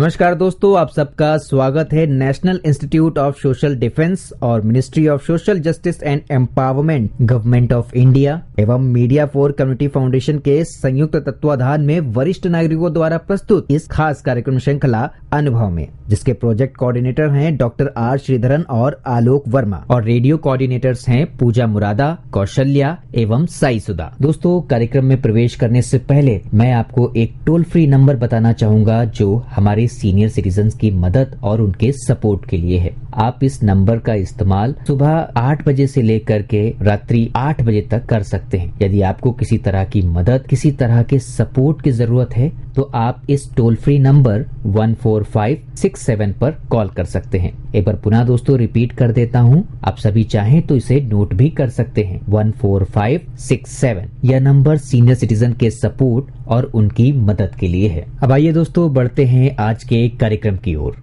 नमस्कार दोस्तों, आप सबका स्वागत है national institute of social defence और ministry of social justice and empowerment, government of India एवं मीडिया फॉर कम्युनिटी फाउंडेशन के संयुक्त तत्वाधान में वरिष्ठ नागरिकों द्वारा प्रस्तुत इस खास कार्यक्रम श्रृंखला अनुभव में, जिसके प्रोजेक्ट कोऑर्डिनेटर हैं डॉक्टर आर श्रीधरन और आलोक वर्मा और रेडियो कोऑर्डिनेटर्स हैं पूजा मुरादा, कौशल्या एवं साई सुधा। दोस्तों, कार्यक्रम में प्रवेश करने से पहले मैं आपको एक टोल फ्री नंबर बताना चाहूंगा जो हमारे सीनियर सिटीजन्स की मदद और उनके सपोर्ट के लिए है। आप इस नंबर का इस्तेमाल सुबह 8 बजे से लेकर के रात्रि 8 बजे तक कर सकते हैं। यदि आपको किसी तरह की मदद, किसी तरह के सपोर्ट की जरूरत है तो आप इस टोल फ्री नंबर 14567 पर कॉल कर सकते हैं। एक बार पुनः दोस्तों रिपीट कर देता हूं, आप सभी चाहें तो इसे नोट भी कर सकते हैं। 14567 यह नंबर सीनियर सिटीजन के सपोर्ट और उनकी मदद के लिए है। अब आइए दोस्तों बढ़ते हैं आज के कार्यक्रम की ओर।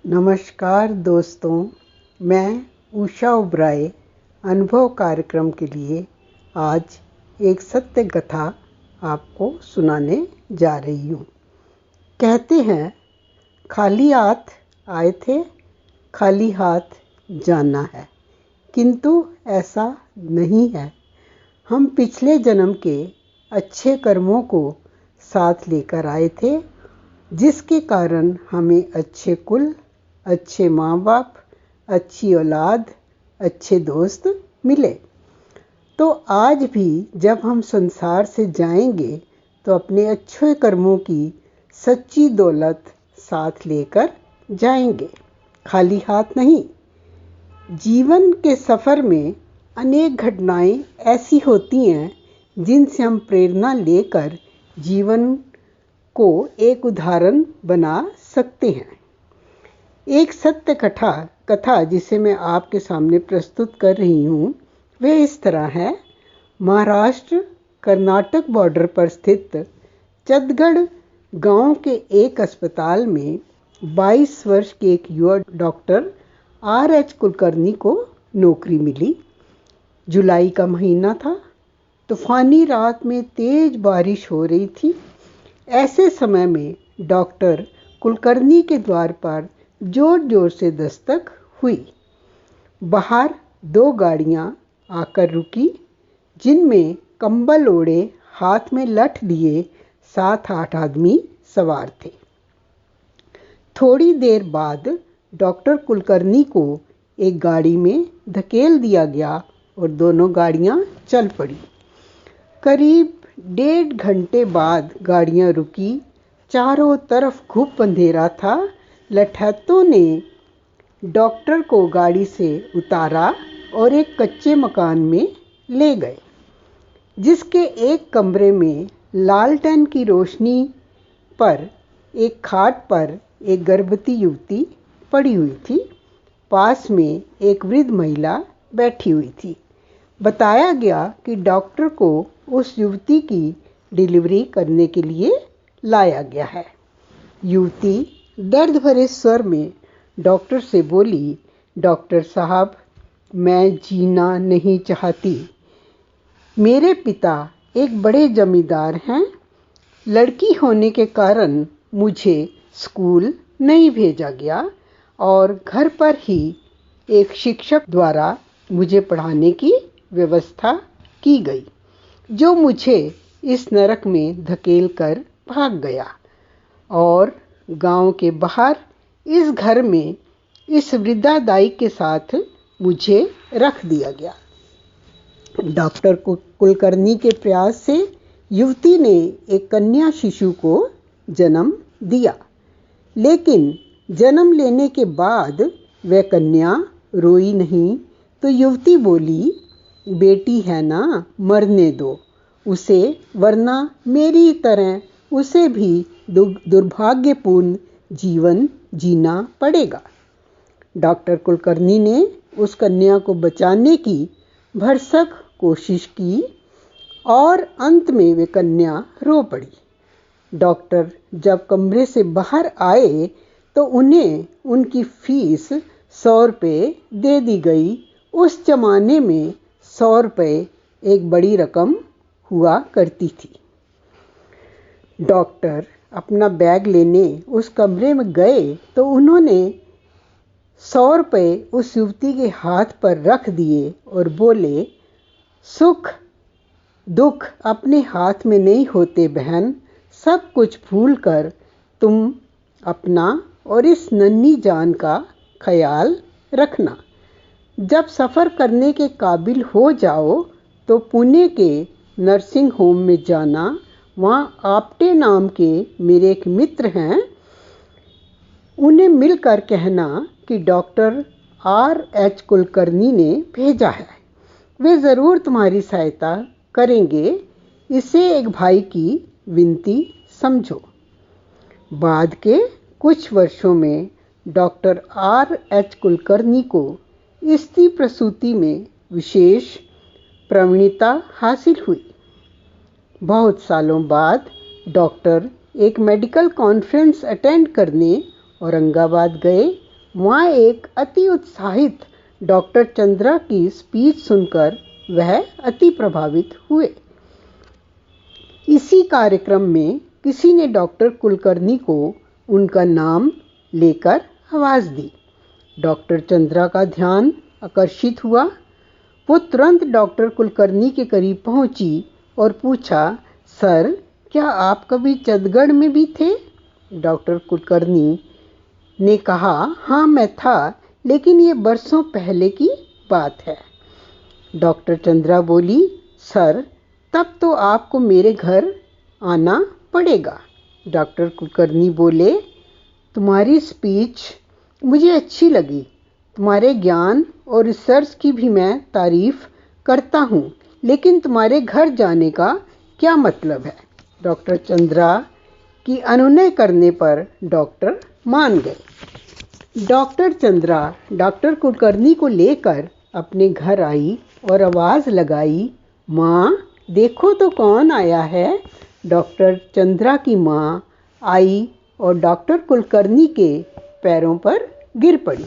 नमस्कार दोस्तों, मैं उषा उबराय अनुभव कार्यक्रम के लिए आज एक सत्य कथा आपको सुनाने जा रही हूँ। कहते हैं, खाली हाथ आए थे, खाली हाथ जाना है, किंतु ऐसा नहीं है। हम पिछले जन्म के अच्छे कर्मों को साथ लेकर आए थे, जिसके कारण हमें अच्छे कुल, अच्छे माँ बाप, अच्छी औलाद, अच्छे दोस्त मिले। तो आज भी जब हम संसार से जाएंगे तो अपने अच्छे कर्मों की सच्ची दौलत साथ लेकर जाएंगे, खाली हाथ नहीं। जीवन के सफ़र में अनेक घटनाएं ऐसी होती हैं जिनसे हम प्रेरणा लेकर जीवन को एक उदाहरण बना सकते हैं। एक सत्य कथा जिसे मैं आपके सामने प्रस्तुत कर रही हूँ वह इस तरह है। महाराष्ट्र कर्नाटक बॉर्डर पर स्थित चंदगढ़ गांव के एक अस्पताल में 22 वर्ष के एक युवा डॉक्टर R.H. कुलकर्णी को नौकरी मिली। जुलाई का महीना था। तूफानी रात में तेज बारिश हो रही थी। ऐसे समय में डॉक्टर कुलकर्णी के द्वार पर जोर जोर से दस्तक हुई। बाहर 2 गाड़ियां आकर रुकी, जिनमें कंबल ओढ़े, हाथ में लठ लिए 7-8 आदमी सवार थे। थोड़ी देर बाद डॉक्टर कुलकर्णी को एक गाड़ी में धकेल दिया गया और दोनों गाड़ियां चल पड़ी। करीब 1.5 घंटे बाद गाड़ियां रुकी। चारों तरफ घुप अंधेरा था। लठैतों ने डॉक्टर को गाड़ी से उतारा और एक कच्चे मकान में ले गए, जिसके एक कमरे में लालटेन की रोशनी पर एक खाट पर एक गर्भवती युवती पड़ी हुई थी। पास में एक वृद्ध महिला बैठी हुई थी। बताया गया कि डॉक्टर को उस युवती की डिलीवरी करने के लिए लाया गया है। युवती दर्द भरे स्वर में डॉक्टर से बोली, डॉक्टर साहब, मैं जीना नहीं चाहती। मेरे पिता एक बड़े जमींदार हैं। लड़की होने के कारण मुझे स्कूल नहीं भेजा गया और घर पर ही एक शिक्षक द्वारा मुझे पढ़ाने की व्यवस्था की गई, जो मुझे इस नरक में धकेल कर भाग गया और गांव के बाहर इस घर में इस वृद्धा दाई के साथ मुझे रख दिया गया। डॉक्टर कुलकर्णी के प्रयास से युवती ने एक कन्या शिशु को जन्म दिया, लेकिन जन्म लेने के बाद वह कन्या रोई नहीं तो युवती बोली, बेटी है ना, मरने दो उसे, वरना मेरी तरह उसे भी दुर्भाग्यपूर्ण जीवन जीना पड़ेगा। डॉक्टर कुलकर्णी ने उस कन्या को बचाने की भरसक कोशिश की और अंत में वे कन्या रो पड़ी। डॉक्टर जब कमरे से बाहर आए तो उन्हें उनकी फीस 100 रुपये दे दी गई। उस जमाने में 100 रुपये एक बड़ी रकम हुआ करती थी। डॉक्टर अपना बैग लेने उस कमरे में गए तो उन्होंने 100 रुपये उस युवती के हाथ पर रख दिए और बोले, सुख दुख अपने हाथ में नहीं होते बहन, सब कुछ भूलकर तुम अपना और इस नन्ही जान का ख्याल रखना। जब सफ़र करने के काबिल हो जाओ तो पुणे के नर्सिंग होम में जाना। वहाँ आपटे नाम के मेरे एक मित्र हैं, उन्हें मिलकर कहना कि डॉक्टर R.H. कुलकर्णी ने भेजा है, वे ज़रूर तुम्हारी सहायता करेंगे। इसे एक भाई की विनती समझो। बाद के कुछ वर्षों में डॉक्टर R.H. कुलकर्णी को स्त्री प्रसूति में विशेष प्रवीणता हासिल हुई। बहुत सालों बाद डॉक्टर एक मेडिकल कॉन्फ्रेंस अटेंड करने औरंगाबाद गए। वहाँ एक अति उत्साहित डॉक्टर चंद्रा की स्पीच सुनकर वह अति प्रभावित हुए। इसी कार्यक्रम में किसी ने डॉक्टर कुलकर्णी को उनका नाम लेकर आवाज़ दी। डॉक्टर चंद्रा का ध्यान आकर्षित हुआ। वो तुरंत डॉक्टर कुलकर्णी के करीब पहुंची और पूछा, सर क्या आप कभी चंडगढ़ में भी थे? डॉक्टर कुलकर्णी ने कहा, हाँ मैं था, लेकिन ये बरसों पहले की बात है। डॉक्टर चंद्रा बोली, सर तब तो आपको मेरे घर आना पड़ेगा। डॉक्टर कुलकर्णी बोले, तुम्हारी स्पीच मुझे अच्छी लगी, तुम्हारे ज्ञान और रिसर्च की भी मैं तारीफ करता हूँ, लेकिन तुम्हारे घर जाने का क्या मतलब है? डॉक्टर चंद्रा की अनुनय करने पर डॉक्टर मान गए। डॉक्टर चंद्रा डॉक्टर कुलकर्णी को लेकर अपने घर आई और आवाज़ लगाई, माँ देखो तो कौन आया है। डॉक्टर चंद्रा की माँ आई और डॉक्टर कुलकर्णी के पैरों पर गिर पड़ी।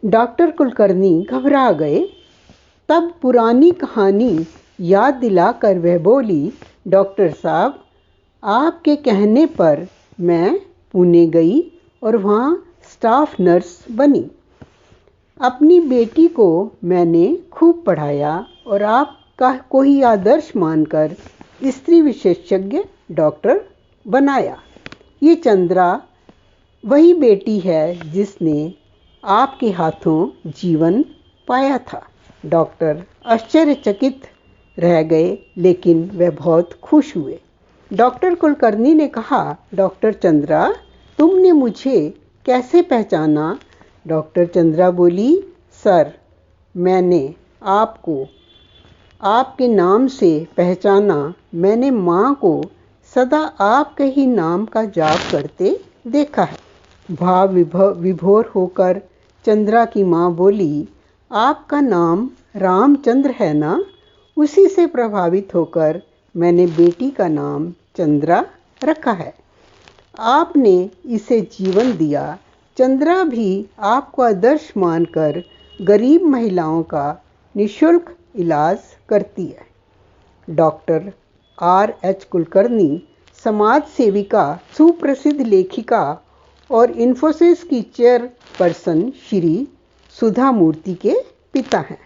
डॉक्टर कुलकर्णी घबरा गए। तब पुरानी कहानी याद दिलाकर वह बोली, डॉक्टर साहब आपके कहने पर मैं पुणे गई और वहाँ स्टाफ नर्स बनी। अपनी बेटी को मैंने खूब पढ़ाया और आपका कोई आदर्श मानकर स्त्री विशेषज्ञ डॉक्टर बनाया। ये चंद्रा वही बेटी है जिसने आपके हाथों जीवन पाया था। डॉक्टर आश्चर्यचकित रह गए, लेकिन वह बहुत खुश हुए। डॉक्टर कुलकर्णी ने कहा, डॉक्टर चंद्रा तुमने मुझे कैसे पहचाना? डॉक्टर चंद्रा बोली, सर मैंने आपको आपके नाम से पहचाना। मैंने माँ को सदा आपके ही नाम का जाप करते देखा है। भाव विभोर होकर चंद्रा की माँ बोली, आपका नाम रामचंद्र है ना? उसी से प्रभावित होकर मैंने बेटी का नाम चंद्रा रखा है। आपने इसे जीवन दिया। चंद्रा भी आपको आदर्श मानकर गरीब महिलाओं का निःशुल्क इलाज करती है। Doctor R.H. कुलकर्णी समाज सेविका, सुप्रसिद्ध लेखिका और इन्फोसिस की चेयरपर्सन श्री सुधा मूर्ति के पिता हैं।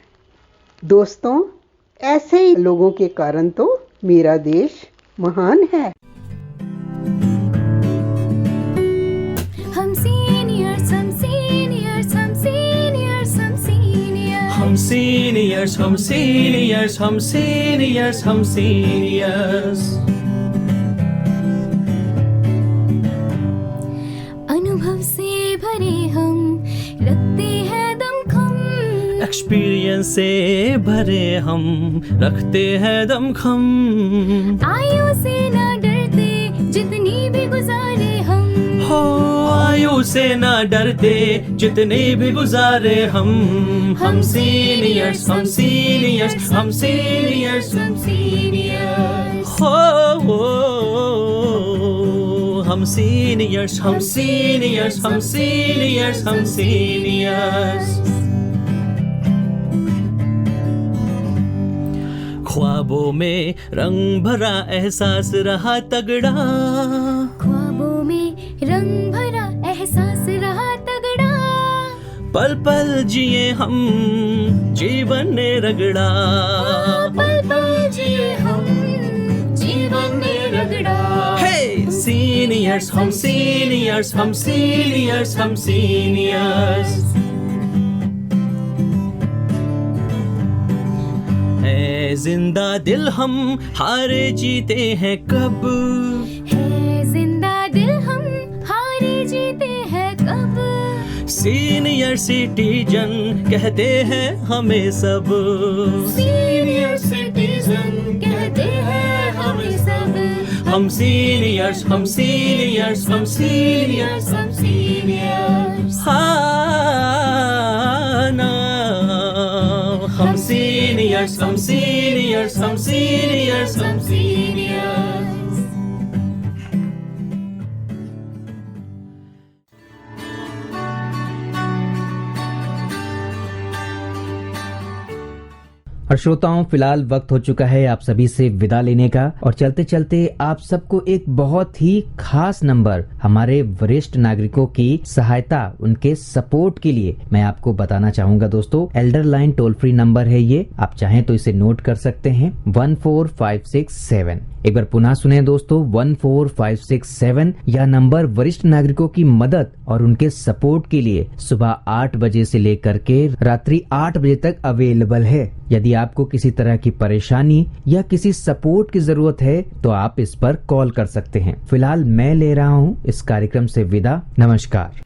दोस्तों, ऐसे ही लोगों के कारण तो मेरा देश महान है। हम सीनियर्स हम सीनियर्स हम सीनियर्स हम सीनियर्स हम सीनियर्स हम सीनियर्स हम सीनियर्स हम सीनियर्स अनुभव से भरे हम रखते हैं दमखम। एक्सपीरियंस से भरे हम रखते हैं दमखम। आयु से ना डरते जितनी भी गुजारे हम हो, आयु से ना डरते जितने भी गुजारे हम सीनियर्स हम सीनियर्स हम सीनियर्स हम सीनियर्स हो, हम सीनियर्स हम सीनियर्स हम सीनियर्स हम सीनियर्स। ख्वाबों में रंग भरा एहसास रहा तगड़ा, ख्वाबों में रंग भरा एहसास रहा तगड़ा, पल पल जिए हम जीवन ने रगड़ा, पल पल जिए हम जीवन ने रगड़ा। हे सीनियर्स हम सीनियर्स, हम सीनियर्स, हम सीनियर्स। है जिंदा दिल हम हारे जीते हैं कब, है जिंदा दिल हम हारे जीते हैं कब, सीनियर सिटीजन कहते हैं हमें सब, सीनियर सिटीजन कहते हैं हमें सब। हम सीनियर्स, हम सीनियर्स, हम सीनियर्स, हम सीनियर्स। हाँ ना, हम सीनियर्स, हम सीनियर्स, हम सीनियर्स, हम सीनियर्स। और श्रोताओं, फिलहाल वक्त हो चुका है आप सभी से विदा लेने का। और चलते चलते आप सबको एक बहुत ही खास नंबर हमारे वरिष्ठ नागरिकों की सहायता, उनके सपोर्ट के लिए मैं आपको बताना चाहूंगा दोस्तों। Elder line toll free number है ये, आप चाहें तो इसे नोट कर सकते हैं, 14567। एक बार पुनः सुने दोस्तों, 14567। यह नंबर वरिष्ठ नागरिकों की मदद और उनके सपोर्ट के लिए सुबह 8 बजे से लेकर के रात्रि 8 बजे तक अवेलेबल है। यदि आपको किसी तरह की परेशानी या किसी सपोर्ट की जरूरत है तो आप इस पर कॉल कर सकते हैं। फिलहाल मैं ले रहा हूँ इस कार्यक्रम से विदा। नमस्कार।